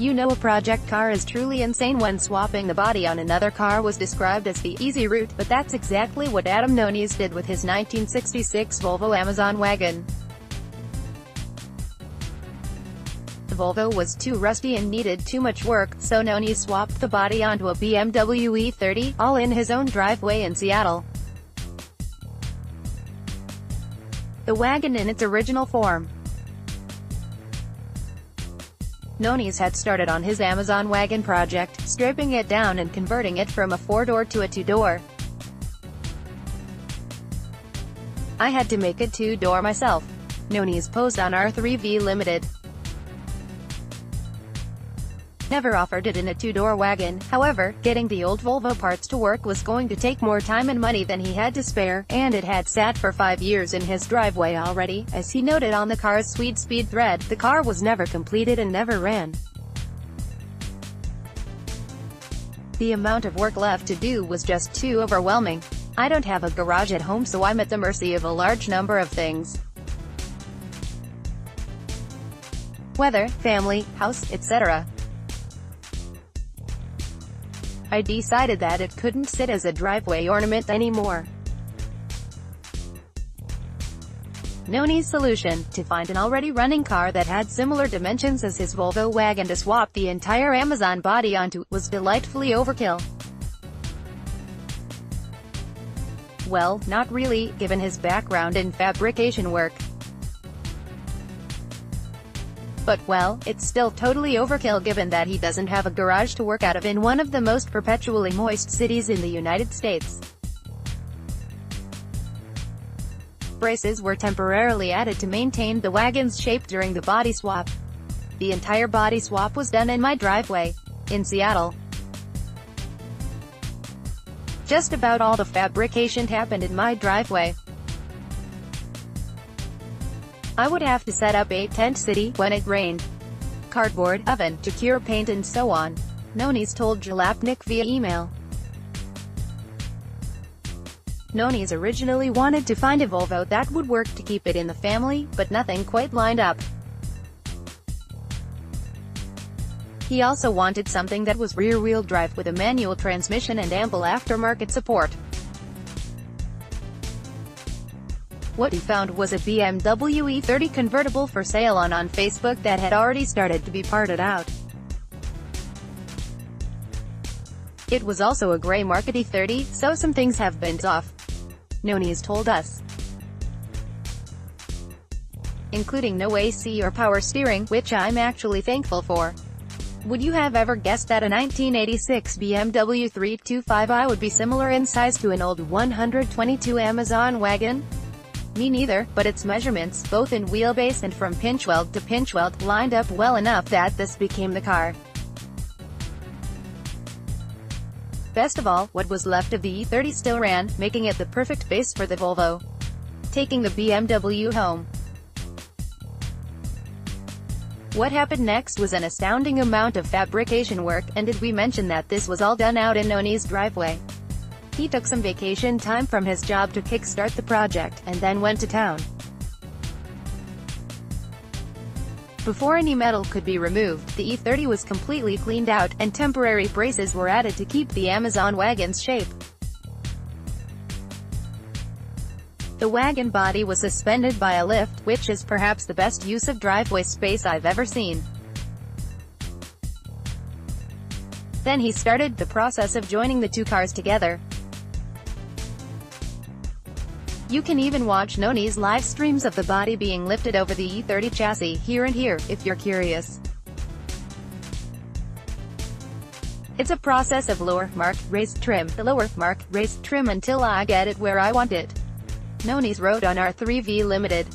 You know, a project car is truly insane when swapping the body on another car was described as the easy route, but that's exactly what Adam Nones did with his 1966 Volvo Amazon Wagon. The Volvo was too rusty and needed too much work, so Nones swapped the body onto a BMW E30, all in his own driveway in Seattle. The wagon in its original form. Nones had started on his Amazon Wagon project, stripping it down and converting it from a 4-door to a 2-door. "I had to make it 2-door myself," Nones posed on R3V Limited. Never offered it in a 2-door wagon. However, getting the old Volvo parts to work was going to take more time and money than he had to spare, and it had sat for 5 years in his driveway already. As he noted on the car's Sweet Speed thread, the car was never completed and never ran. "The amount of work left to do was just too overwhelming. I don't have a garage at home, so I'm at the mercy of a large number of things. Weather, family, house, etc. I decided that it couldn't sit as a driveway ornament anymore." Nones' solution, to find an already running car that had similar dimensions as his Volvo wagon to swap the entire Amazon body onto, was delightfully overkill. Well, not really, given his background in fabrication work. But, well, it's still totally overkill given that he doesn't have a garage to work out of in one of the most perpetually moist cities in the United States. Braces were temporarily added to maintain the wagon's shape during the body swap. The entire body swap was done in my driveway, in Seattle. Just about all the fabrication happened in my driveway. I would have to set up a tent city when it rained. Cardboard, oven, to cure paint and so on, Nones told Jalapnik via email. Nones originally wanted to find a Volvo that would work to keep it in the family, but nothing quite lined up. He also wanted something that was rear-wheel drive with a manual transmission and ample aftermarket support. What he found was a BMW E30 convertible for sale on Facebook that had already started to be parted out. It was also a grey market E30, so some things have been off, Nones told us, including no AC or power steering, which I'm actually thankful for. Would you have ever guessed that a 1986 BMW 325i would be similar in size to an old 122 Amazon wagon? Me neither, but its measurements, both in wheelbase and from pinch weld to pinch weld, lined up well enough that this became the car. Best of all, what was left of the E30 still ran, making it the perfect base for the Volvo. Taking the BMW home. What happened next was an astounding amount of fabrication work, and did we mention that this was all done out in Nones' driveway? He took some vacation time from his job to kickstart the project, and then went to town. Before any metal could be removed, the E30 was completely cleaned out, and temporary braces were added to keep the Amazon wagon's shape. The wagon body was suspended by a lift, which is perhaps the best use of driveway space I've ever seen. Then he started the process of joining the two cars together. You can even watch Nones' live streams of the body being lifted over the E30 chassis here and here, if you're curious. It's a process of lower, mark, raise, trim, lower, mark, raise, trim until I get it where I want it, Nones wrote on R3V Limited.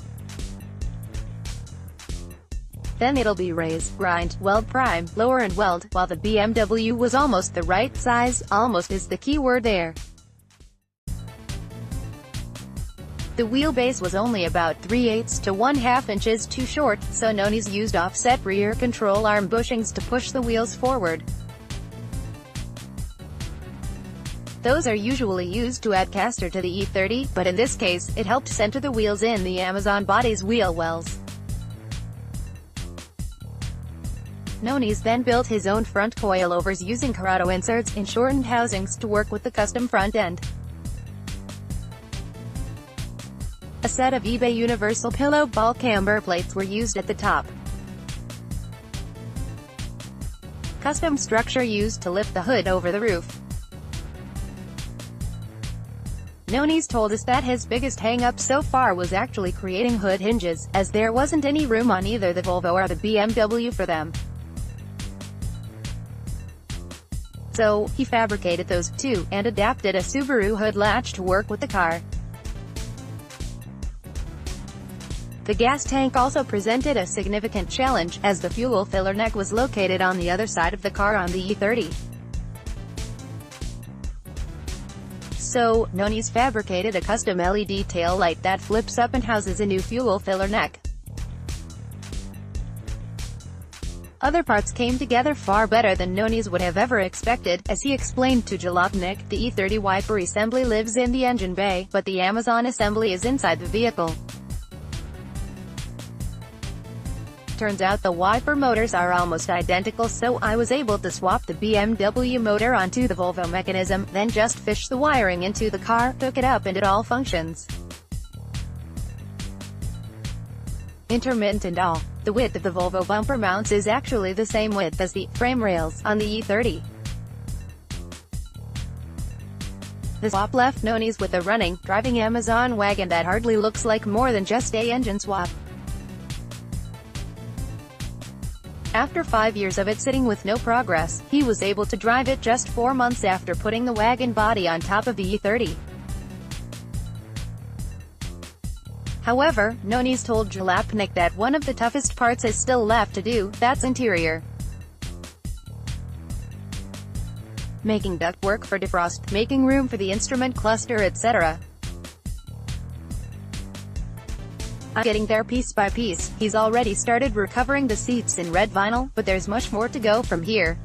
Then it'll be raise, grind, weld, prime, lower and weld. While the BMW was almost the right size, almost is the key word there. The wheelbase was only about 3/8 to 1/2 inches too short, so Nones used offset rear control arm bushings to push the wheels forward. Those are usually used to add caster to the E30, but in this case, it helped center the wheels in the Amazon body's wheel wells. Noni's then built his own front coilovers using Corrado inserts in shortened housings to work with the custom front end. A set of eBay universal pillow ball camber plates were used at the top. Custom structure used to lift the hood over the roof. Noni's told us that his biggest hang-up so far was actually creating hood hinges, as there wasn't any room on either the Volvo or the BMW for them. So, he fabricated those, too, and adapted a Subaru hood latch to work with the car. The gas tank also presented a significant challenge, as the fuel filler neck was located on the other side of the car on the E30. So, Noni's fabricated a custom LED tail light that flips up and houses a new fuel filler neck. Other parts came together far better than Noni's would have ever expected, as he explained to Jalopnik. The E30 wiper assembly lives in the engine bay, but the Amazon assembly is inside the vehicle. Turns out the wiper motors are almost identical, so I was able to swap the BMW motor onto the Volvo mechanism, then just fish the wiring into the car, hook it up and it all functions. Intermittent and all. The width of the Volvo bumper mounts is actually the same width as the frame rails on the E30. The swap left Noni's with a running, driving Amazon wagon that hardly looks like more than just a engine swap. After 5 years of it sitting with no progress, he was able to drive it just 4 months after putting the wagon body on top of the E30. However, Noni's told Jalopnik that one of the toughest parts is still left to do, that's interior. Making ductwork for defrost, making room for the instrument cluster, etc. I'm getting there piece by piece. He's already started recovering the seats in red vinyl, but there's much more to go from here.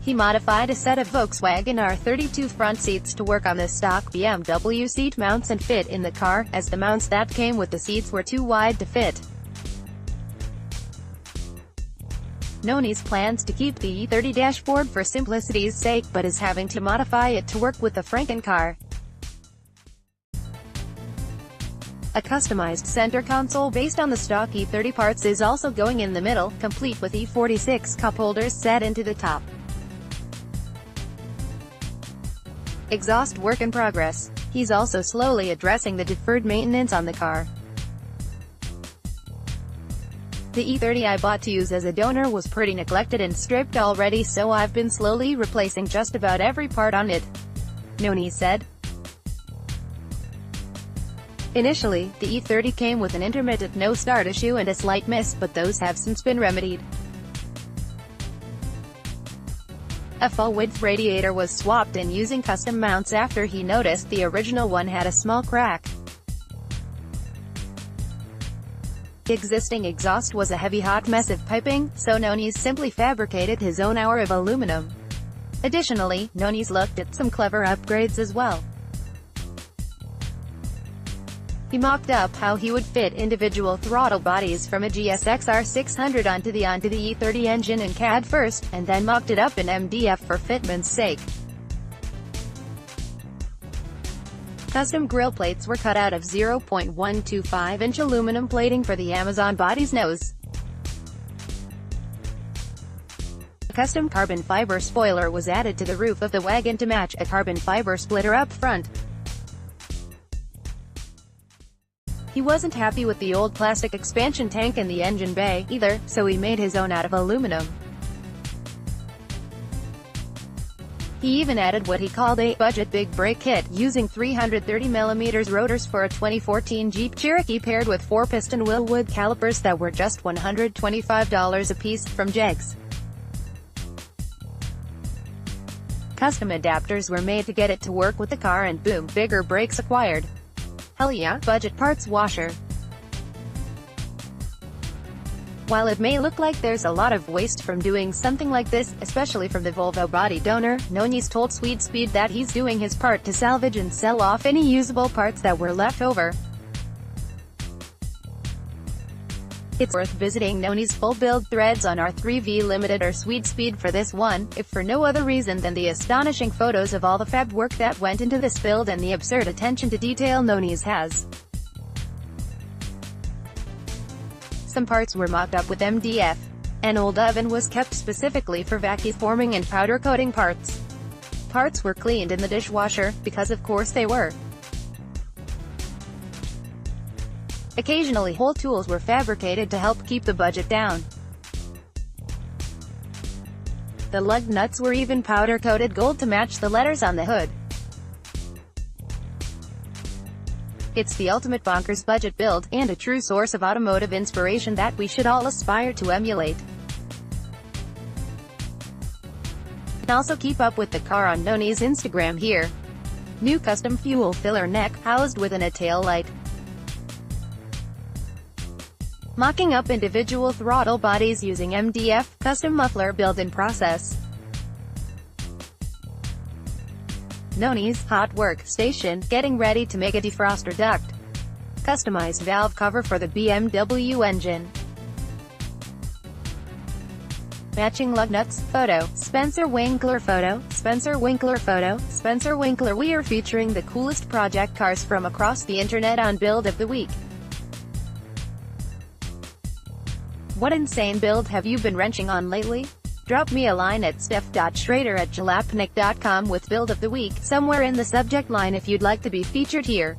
He modified a set of Volkswagen R32 front seats to work on the stock BMW seat mounts and fit in the car, as the mounts that came with the seats were too wide to fit. Noni's plans to keep the E30 dashboard for simplicity's sake, but is having to modify it to work with the Franken-car. A customized center console based on the stock E30 parts is also going in the middle, complete with E46 cup holders set into the top. Exhaust work in progress. He's also slowly addressing the deferred maintenance on the car. The E30 I bought to use as a donor was pretty neglected and stripped already, so I've been slowly replacing just about every part on it, Noni said. Initially, the E30 came with an intermittent no-start issue and a slight miss, but those have since been remedied. A full-width radiator was swapped in using custom mounts after he noticed the original one had a small crack. The existing exhaust was a heavy hot mess of piping, so Noni's simply fabricated his own hour of aluminum. Additionally, Noni's looked at some clever upgrades as well. He mocked up how he would fit individual throttle bodies from a GSX-R 600 onto the E30 engine in CAD first, and then mocked it up in MDF for fitment's sake. Custom grille plates were cut out of 0.125-inch aluminum plating for the Amazon body's nose. A custom carbon fiber spoiler was added to the roof of the wagon to match a carbon fiber splitter up front. He wasn't happy with the old plastic expansion tank in the engine bay, either, so he made his own out of aluminum. He even added what he called a budget big brake kit, using 330mm rotors for a 2014 Jeep Cherokee paired with 4-piston Wilwood calipers that were just $125 a piece, from Jegs. Custom adapters were made to get it to work with the car, and boom, bigger brakes acquired. Hell yeah, budget parts washer. While it may look like there's a lot of waste from doing something like this, especially from the Volvo body donor, Noni's told Sweet Speed that he's doing his part to salvage and sell off any usable parts that were left over. It's worth visiting Noni's full build threads on R3V Limited or Sweet Speed for this one, if for no other reason than the astonishing photos of all the fab work that went into this build and the absurd attention to detail Noni's has. Some parts were mocked up with MDF. An old oven was kept specifically for vacuum forming and powder coating parts. Parts were cleaned in the dishwasher, because of course they were. Occasionally whole tools were fabricated to help keep the budget down. The lug nuts were even powder-coated gold to match the letters on the hood. It's the ultimate bonkers budget build, and a true source of automotive inspiration that we should all aspire to emulate. You can also keep up with the car on Noni's Instagram here. New custom fuel filler neck, housed within a tail light. Mocking up individual throttle bodies using MDF, custom muffler build in process. Noni's hot work station, getting ready to make a defroster duct. Customized valve cover for the BMW engine. Matching lug nuts, photo, Spencer Winkler photo, Spencer Winkler photo, Spencer Winkler. We are featuring the coolest project cars from across the internet on Build of the Week. What insane build have you been wrenching on lately? Drop me a line at steph.schrader@jalapnik.com with Build of the Week somewhere in the subject line if you'd like to be featured here.